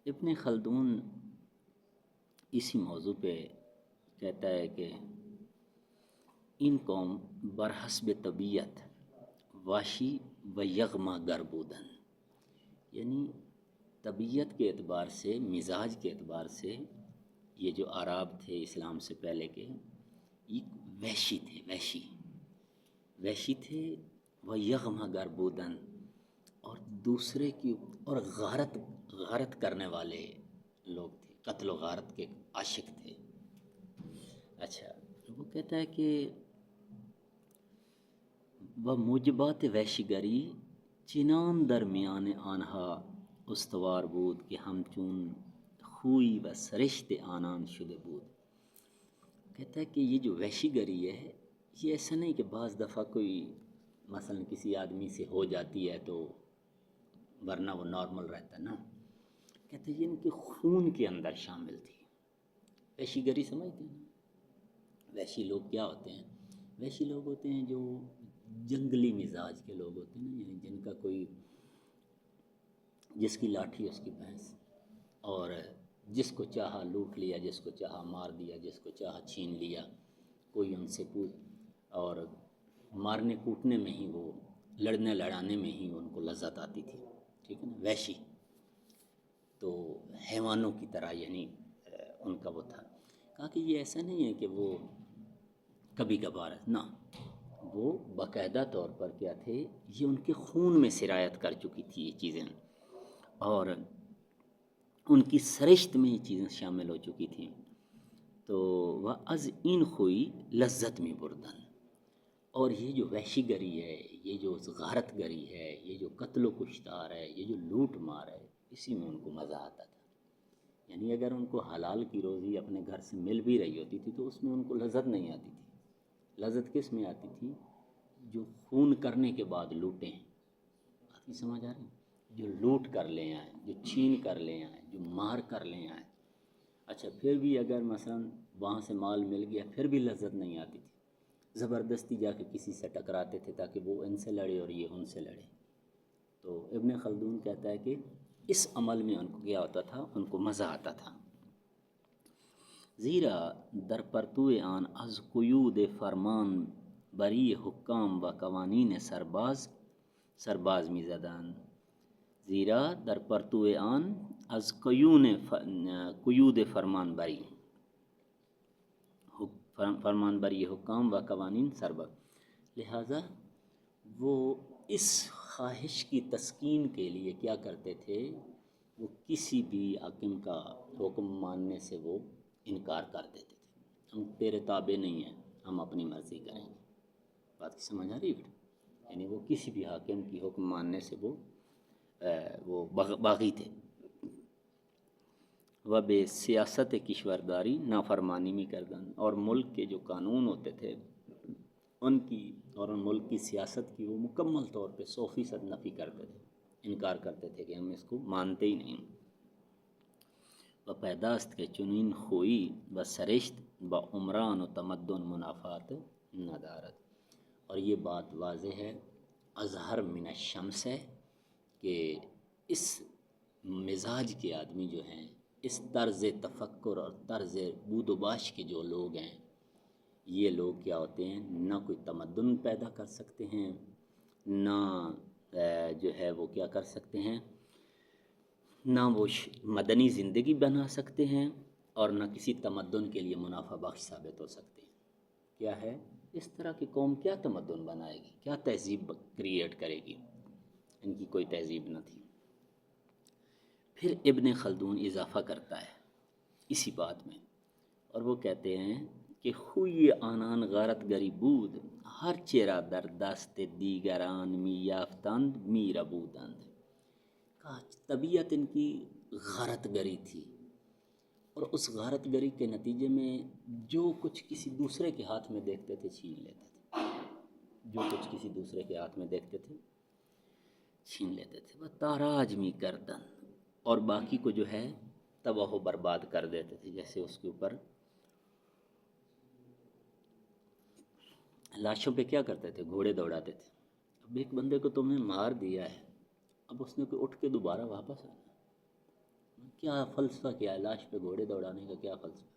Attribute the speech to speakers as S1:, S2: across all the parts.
S1: ابن خلدون اسی موضوع پہ کہتا ہے کہ این قوم برحسب طبیعت واشی و یغما گربودن، یعنی طبیعت کے اعتبار سے، مزاج کے اعتبار سے یہ جو عرب تھے اسلام سے پہلے کے، یہ وحشی تھے، وحشی تھے، وہ یغما گربودن، اور دوسرے کی اور غارت کرنے والے لوگ تھے، قتل و غارت کے عاشق تھے۔ اچھا، وہ کہتا ہے کہ وہ موجبات وحشی گری چنان درمیان آنہا استوار بود کہ ہم چون خوئی و سرشت آنان شده بود۔ کہتا ہے کہ یہ جو وحشی گری ہے، یہ ایسا نہیں کہ بعض دفعہ کوئی مثلا کسی آدمی سے ہو جاتی ہے تو ورنہ وہ نارمل رہتا ہے نا، کہتے ہیں یہ ان کے خون کے اندر شامل تھی۔ وحشی گری سمجھتے ہیں؟ وحشی لوگ کیا ہوتے ہیں؟ وحشی لوگ ہوتے ہیں جو جنگلی مزاج کے لوگ ہوتے ہیں نا، یعنی جن کا کوئی، جس کی لاٹھی اس کی بھینس، اور جس کو چاہا لوٹ لیا، جس کو چاہا مار دیا، جس کو چاہا چھین لیا، کوئی ان سے اور مارنے کوٹنے میں ہی، وہ لڑنے لڑانے میں ہی ان کو لذت آتی تھی، ٹھیک ہے نا، وحشی۔ تو حیوانوں کی طرح یعنی ان کا وہ تھا۔ کہا کہ یہ ایسا نہیں ہے کہ وہ کبھی کبھار، نہ، وہ باقاعدہ طور پر کیا تھے، یہ ان کے خون میں سرایت کر چکی تھی یہ چیزیں، اور ان کی سرشت میں یہ چیزیں شامل ہو چکی تھیں۔ تو وہ از این خوئی لذت میں بردن، اور یہ جو وحشی گری ہے، یہ جو غارت گری ہے، یہ جو قتل و کشتار ہے، یہ جو لوٹ مار ہے، اسی میں ان کو مزہ آتا تھا۔ یعنی اگر ان کو حلال کی روزی اپنے گھر سے مل بھی رہی ہوتی تھی تو اس میں ان کو لذت نہیں آتی تھی۔ لذت کس میں آتی تھی؟ جو خون کرنے کے بعد لوٹیں، بات نہیں سمجھ آ رہی؟ جو لوٹ کر لے آئیں، جو چھین کر لے آئیں، جو مار کر لے آئیں۔ اچھا، پھر بھی اگر مثلا وہاں سے مال مل گیا پھر بھی لذت نہیں آتی تھی، زبردستی جا کے کسی سے ٹکراتے تھے تاکہ وہ ان سے لڑے اور یہ ان سے لڑے۔ تو ابن خلدون کہتا ہے کہ اس عمل میں ان کو کیا ہوتا تھا، ان کو مزہ آتا تھا۔ زیرا در پرتو آن از قیود فرمان بری حکام و قوانین سرباز می زدن، زیرا در پرتو آن از قیود فرمان بری حکام و قوانین سرباز، لہذا وہ اس خواہش کی تسکین کے لیے کیا کرتے تھے، وہ کسی بھی حاکم کا حکم ماننے سے وہ انکار کر دیتے تھے۔ ہم تیرے تابع نہیں ہیں، ہم اپنی مرضی کریں گے۔ بات کی سمجھ آ رہی ہے؟ یعنی وہ کسی بھی حاکم کی حکم ماننے سے وہ باغی تھے۔ وہ بے سیاست کشورداری نافرمانی میں کردن، اور ملک کے جو قانون ہوتے تھے ان کی اور ان ملک کی سیاست کی وہ مکمل طور پہ 100% نفی کرتے تھے، انکار کرتے تھے کہ ہم اس کو مانتے ہی نہیں۔ و پیداست کے چنین خوئی و سرشت با عمران و تمدن منافات ندارت، اور یہ بات واضح ہے، اظہر من الشمس ہے، کہ اس مزاج کے آدمی جو ہیں، اس طرز تفکر اور طرز بود و باش کے جو لوگ ہیں، یہ لوگ کیا ہوتے ہیں، نہ کوئی تمدن پیدا کر سکتے ہیں، نہ جو ہے وہ کیا کر سکتے ہیں، نہ وہ مدنی زندگی بنا سکتے ہیں، اور نہ کسی تمدن کے لیے منافع بخش ثابت ہو سکتے ہیں۔ کیا ہے؟ اس طرح کی قوم کیا تمدن بنائے گی، کیا تہذیب کریٹ کرے گی؟ ان کی کوئی تہذیب نہ تھی۔ پھر ابن خلدون اضافہ کرتا ہے اسی بات میں، اور وہ کہتے ہیں کہ خوی آنان غارت گری بود، ہر چیرا در دست دیگران می یافتند می ربودند۔ کہا طبیعت ان کی غارت گری تھی، اور اس غارت گری کے نتیجے میں جو کچھ کسی دوسرے کے ہاتھ میں دیکھتے تھے چھین لیتے تھے، جو کچھ کسی دوسرے کے ہاتھ میں دیکھتے تھے چھین لیتے تھے۔ وہ تاراج می کردن، اور باقی کو جو ہے تباہ و برباد کر دیتے تھے، جیسے اس کے اوپر لاشوں پہ کیا کرتے تھے، گھوڑے دوڑاتے تھے۔ اب ایک بندے کو تم نے مار دیا ہے، اب اس نے کوئی اٹھ کے دوبارہ واپس آنا، کیا فلسفہ کیا ہے لاش پہ گھوڑے دوڑانے کا؟ کیا فلسفہ؟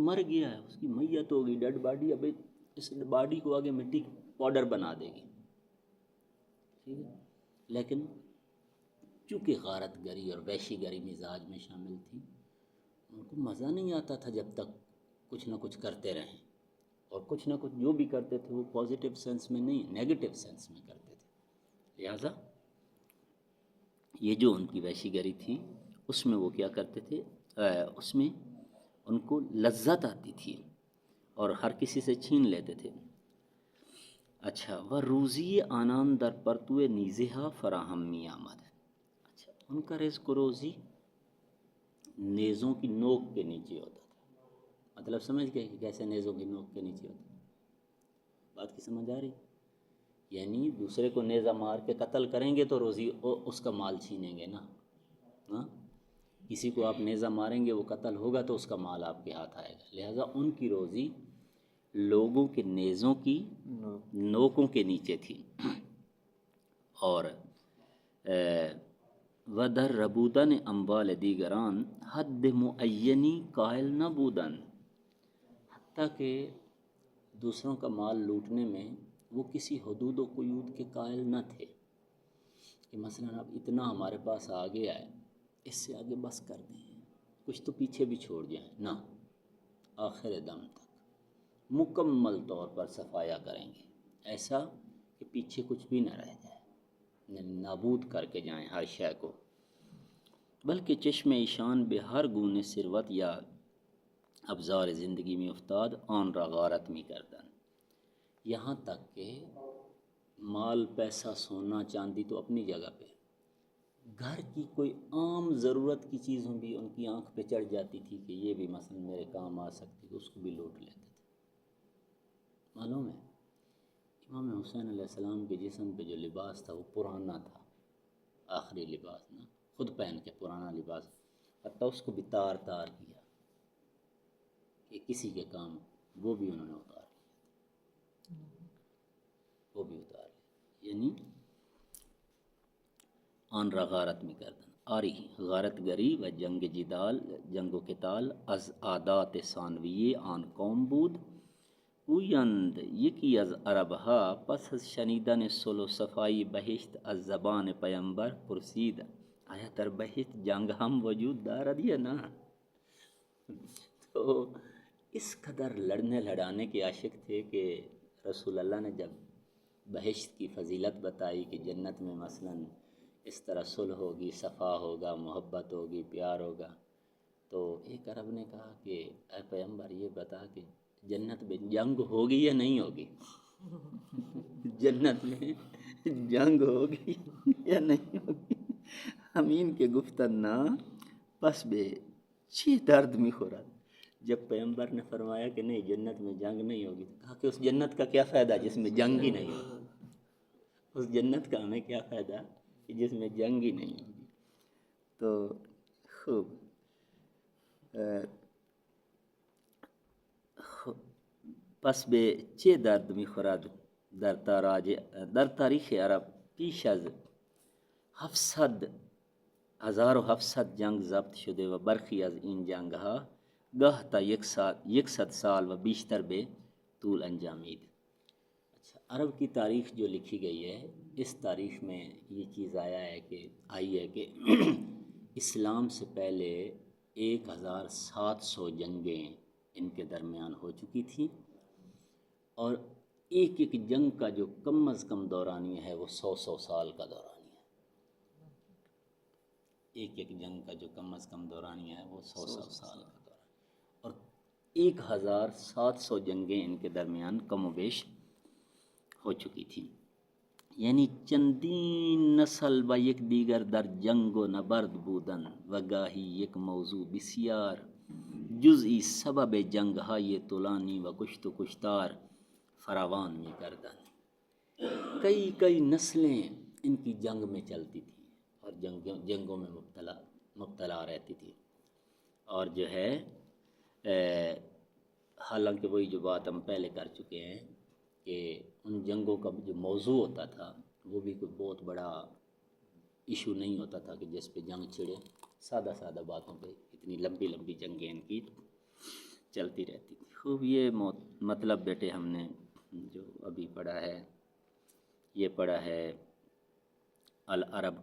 S1: مر گیا ہے، اس کی میت ہوگی، ڈیڈ باڈی، اب اس باڈی کو آگے مٹی پاؤڈر بنا دے گی، ٹھیک ہے؟ لیکن چونکہ غارت گری اور وحشی گری مزاج میں شامل تھی، ان کو مزہ نہیں آتا تھا جب تک کچھ نہ کچھ کرتے رہیں، اور کچھ نہ کچھ جو بھی کرتے تھے وہ پازیٹیو سینس میں نہیں، نیگیٹو سینس میں کرتے تھے۔ لہٰذا یہ جو ان کی وحشی گری تھی اس میں وہ کیا کرتے تھے، اس میں ان کو لذت آتی تھی اور ہر کسی سے چھین لیتے تھے۔ اچھا، وہ روزی آنان در پرتوے نیزہا فراہم می آمد۔ اچھا، ان کا رزق و روزی نیزوں کی نوک کے نیچے ہوتا تھا۔ مطلب سمجھ گئے کہ کیسے نیزوں کی نوک کے نیچے ہوتا ہے؟ بات کی سمجھ آ رہی؟ یعنی دوسرے کو نیزہ مار کے قتل کریں گے تو روزی اس کا مال چھینیں گے نا، ہاں؟ کسی کو آپ نیزہ ماریں گے وہ قتل ہوگا تو اس کا مال آپ کے ہاتھ آئے گا۔ لہٰذا ان کی روزی لوگوں کے نیزوں کی نوکوں کے نیچے تھی۔ اور ودر ربودن اموال دیگران حد معینی قائل نہ بودن، حتیٰ کہ دوسروں کا مال لوٹنے میں وہ کسی حدود و قیود کے قائل نہ تھے کہ مثلاً اب اتنا ہمارے پاس آ گیا ہے، اس سے آگے بس کر دیں، کچھ تو پیچھے بھی چھوڑ جائیں، نہ، آخر دم تک مکمل طور پر صفایا کریں گے، ایسا کہ پیچھے کچھ بھی نہ رہ جائے، یعنی نابود کر کے جائیں ہر شے کو۔ بلکہ چشم ایشان بے ہر گونے ثروت یا ابزار زندگی میں افتاد آن را غارت می کردن، یہاں تک کہ مال، پیسہ، سونا، چاندی تو اپنی جگہ پہ، گھر کی کوئی عام ضرورت کی چیزوں بھی ان کی آنکھ پہ چڑھ جاتی تھی کہ یہ بھی مثلا میرے کام آ سکتی، اس کو بھی لوٹ لیتے تھے۔ معلوم ہے امام حسین علیہ السلام کے جسم پہ جو لباس تھا وہ پرانا تھا، آخری لباس نا، خود پہن کے پرانا لباس، حتیٰ اس کو بھی تار تار کیا کہ کسی کے کام، وہ بھی انہوں نے اتار لیا، وہ بھی اتار لیا، یعنی آن را غارت می کردن آری غارت گری و جنگ جدال، جنگ و قتال از عادات ثانویه آن قوم بود. گویند یکی از عربها پس از شنیدن صلح و صفائی بہشت از زبان پیمبر پرسید آیا در بہشت جنگ ہم وجود دارد یا نہ؟ تو اس قدر لڑنے لڑانے کے عاشق تھے کہ رسول اللہ نے جب بہشت کی فضیلت بتائی کہ جنت میں مثلاً اس طرح صلح ہوگی، صفا ہوگا، محبت ہوگی، پیار ہوگا، تو ایک عرب نے کہا کہ اے پیغمبر یہ بتا کہ جنت میں جنگ ہوگی یا نہیں ہوگی؟ جنت میں جنگ ہوگی یا نہیں ہوگی؟ امین کے گفتن نا پس بے چی درد می خورد۔ جب پیغمبر نے فرمایا کہ نہیں جنت میں جنگ نہیں ہوگی، تو کہا کہ اس جنت کا کیا فائدہ جس میں جنگ ہی نہیں ہوگی؟ اس جنت کا ہمیں کیا فائدہ کہ جس میں جنگ ہی نہیں ہوگی؟ تو خوب پس به چه درد می‌خورد در تاریخ عرب پیش از 1700 جنگ ضبط شده و برخی از این جنگ‌ها گاه تا 100 سال و بیشتر به طول انجامید۔ اچھا، عرب کی تاریخ جو لکھی گئی ہے اس تاریخ میں یہ چیز آئی ہے کہ اسلام سے پہلے 1700 جنگیں ان کے درمیان ہو چکی تھیں، اور ایک ایک جنگ کا جو کم از کم دورانیہ ہے وہ 100 سال کا دورانیہ ہے۔ ایک ایک جنگ کا جو کم از کم دورانیہ ہے وہ 100 سال کا دورانیہ، اور 1700 جنگیں ان کے درمیان کم و بیش ہو چکی تھیں۔ یعنی چندین نسل با یک دیگر در جنگ و نبرد بودن و گاهی یک موضوع بسیار جزئی سبب جنگ های طولانی و کشت و کشتار فراوان می کردن۔ کئی نسلیں ان کی جنگ میں چلتی تھیں اور جنگوں میں مبتلا رہتی تھی، اور جو ہے حالانکہ وہی جو بات ہم پہلے کر چکے ہیں کہ ان جنگوں کا جو موضوع ہوتا تھا وہ بھی کوئی بہت بڑا ایشو نہیں ہوتا تھا کہ جس پہ جنگ چھڑے، سادہ سادہ باتوں پہ اتنی لمبی لمبی جنگیں ان کی چلتی رہتی تھی. خوب یہ مطلب بیٹے ہم نے جو ابھی پڑھا ہے یہ پڑھا ہے العرب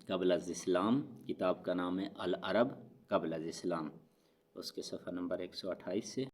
S1: قبل از اسلام. کتاب کا نام ہے العرب قبل از اسلام. اس کے صفحہ نمبر 128 سے